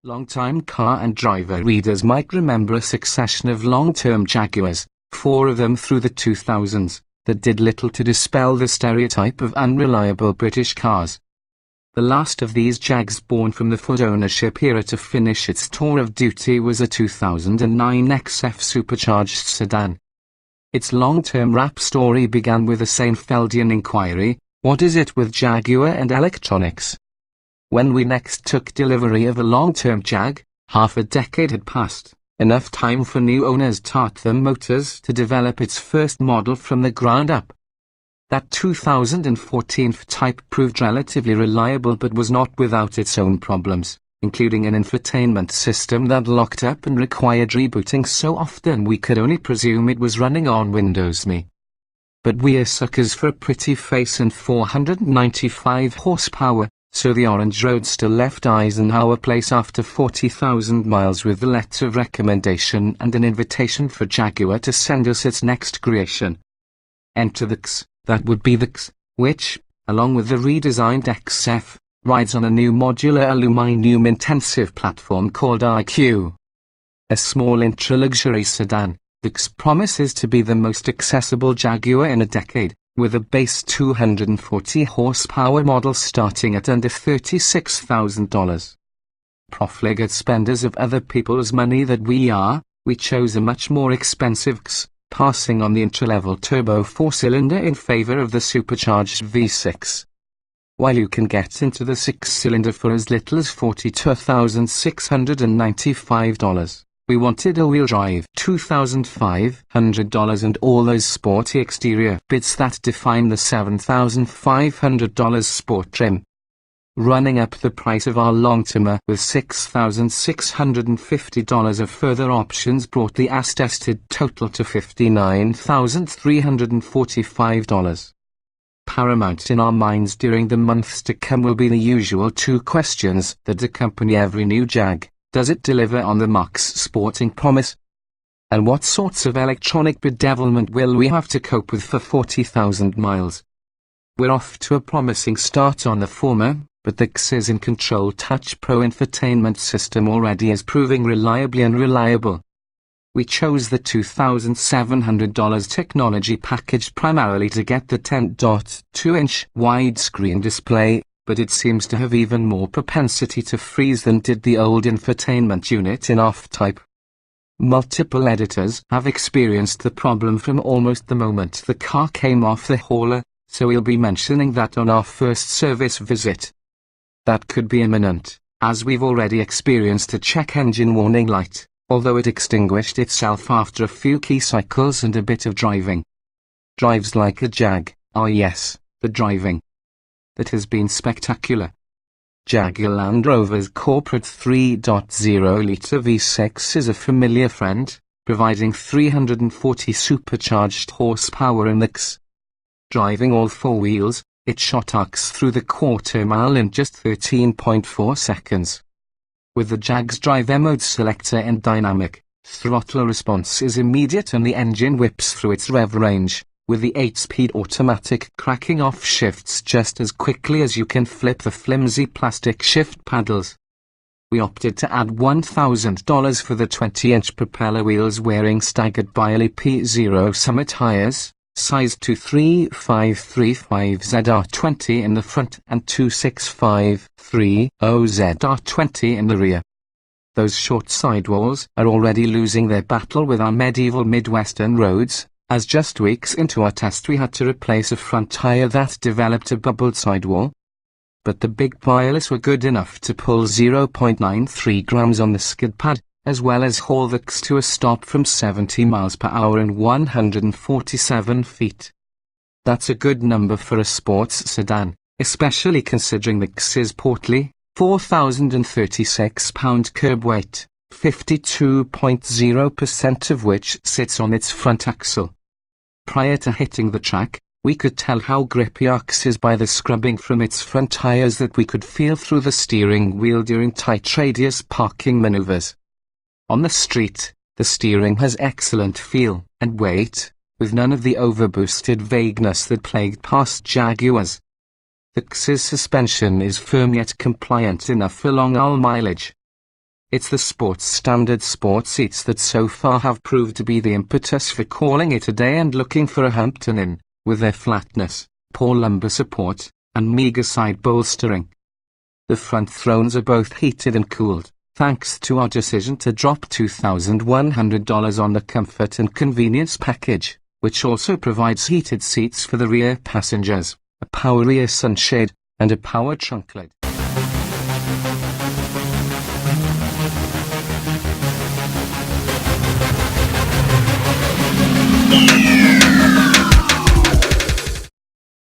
Long-time car and driver readers might remember a succession of long-term Jaguars, 4 of them through the 2000s, that did little to dispel the stereotype of unreliable British cars. The last of these Jags born from the Ford ownership era to finish its tour of duty was a 2009 XF supercharged sedan. Its long-term rap story began with a Seinfeldian inquiry: what is it with Jaguar and electronics? When we next took delivery of a long-term Jag, half a decade had passed, enough time for new owners Tata Motors to develop its first model from the ground up. That 2014 F-Type proved relatively reliable but was not without its own problems, including an infotainment system that locked up and required rebooting so often we could only presume it was running on Windows ME. But we're suckers for a pretty face and 495 horsepower, so the orange Roadster left eyes in our place after 40,000 miles with a letter of recommendation and an invitation for Jaguar to send us its next creation. Enter the XE, that would be the XE, which, along with the redesigned XF, rides on a new modular aluminium-intensive platform called IQ. A small intra-luxury sedan, the XE promises to be the most accessible Jaguar in a decade, with a base 240 horsepower model starting at under $36,000. Profligate spenders of other people's money that we are, we chose a much more expensive XE, passing on the intra-level turbo 4-cylinder in favor of the supercharged V6. While you can get into the 6-cylinder for as little as $42,695, we wanted a wheel drive $2,500 and all those sporty exterior bits that define the $7,500 sport trim. Running up the price of our long-termer with $6,650 of further options brought the as-tested total to $59,345. Paramount in our minds during the months to come will be the usual 2 questions that accompany every new Jag. Does it deliver on the marque's sporting promise? And what sorts of electronic bedevilment will we have to cope with for 40,000 miles? We're off to a promising start on the former, but the XE's in-control Touch Pro infotainment system already is proving reliably unreliable. We chose the $2,700 technology package primarily to get the 10.2-inch widescreen display, but it seems to have even more propensity to freeze than did the old infotainment unit in F-Type. Multiple editors have experienced the problem from almost the moment the car came off the hauler, so we'll be mentioning that on our first service visit. That could be imminent, as we've already experienced a check engine warning light, although it extinguished itself after a few key cycles and a bit of driving. Drives like a Jag, yes, the driving. That has been spectacular. Jaguar Land Rover's corporate 3.0-litre V6 is a familiar friend, providing 340 supercharged horsepower in the XE. Driving all 4 wheels, it shot UX through the quarter-mile in just 13.4 seconds. With the Jag's drive mode selector and dynamic, throttle response is immediate and the engine whips through its rev range, with the 8-speed automatic cracking off shifts just as quickly as you can flip the flimsy plastic shift paddles. We opted to add $1,000 for the 20-inch propeller wheels wearing staggered Biley P0 Summit tires, size 23535ZR20 in the front and 26530ZR20 in the rear. Those short sidewalls are already losing their battle with our medieval Midwestern roads, as just weeks into our test we had to replace a front tire that developed a bubbled sidewall. But the big pilots were good enough to pull 0.93 grams on the skid pad, as well as haul the XE to a stop from 70 miles per hour and 147 feet. That's a good number for a sports sedan, especially considering the XE's portly, 4,036-pound curb weight, 52.0% of which sits on its front axle. Prior to hitting the track, we could tell how grippy UX is by the scrubbing from its front tires that we could feel through the steering wheel during tight radius parking maneuvers. On the street, the steering has excellent feel and weight, with none of the overboosted vagueness that plagued past Jaguars. The XE's suspension is firm yet compliant enough for long-haul mileage. It's the sports standard sport seats that so far have proved to be the impetus for calling it a day and looking for a Hampton Inn, with their flatness, poor lumbar support, and meager side bolstering. The front thrones are both heated and cooled, thanks to our decision to drop $2,100 on the comfort and convenience package, which also provides heated seats for the rear passengers, a power rear sunshade, and a power trunk lid.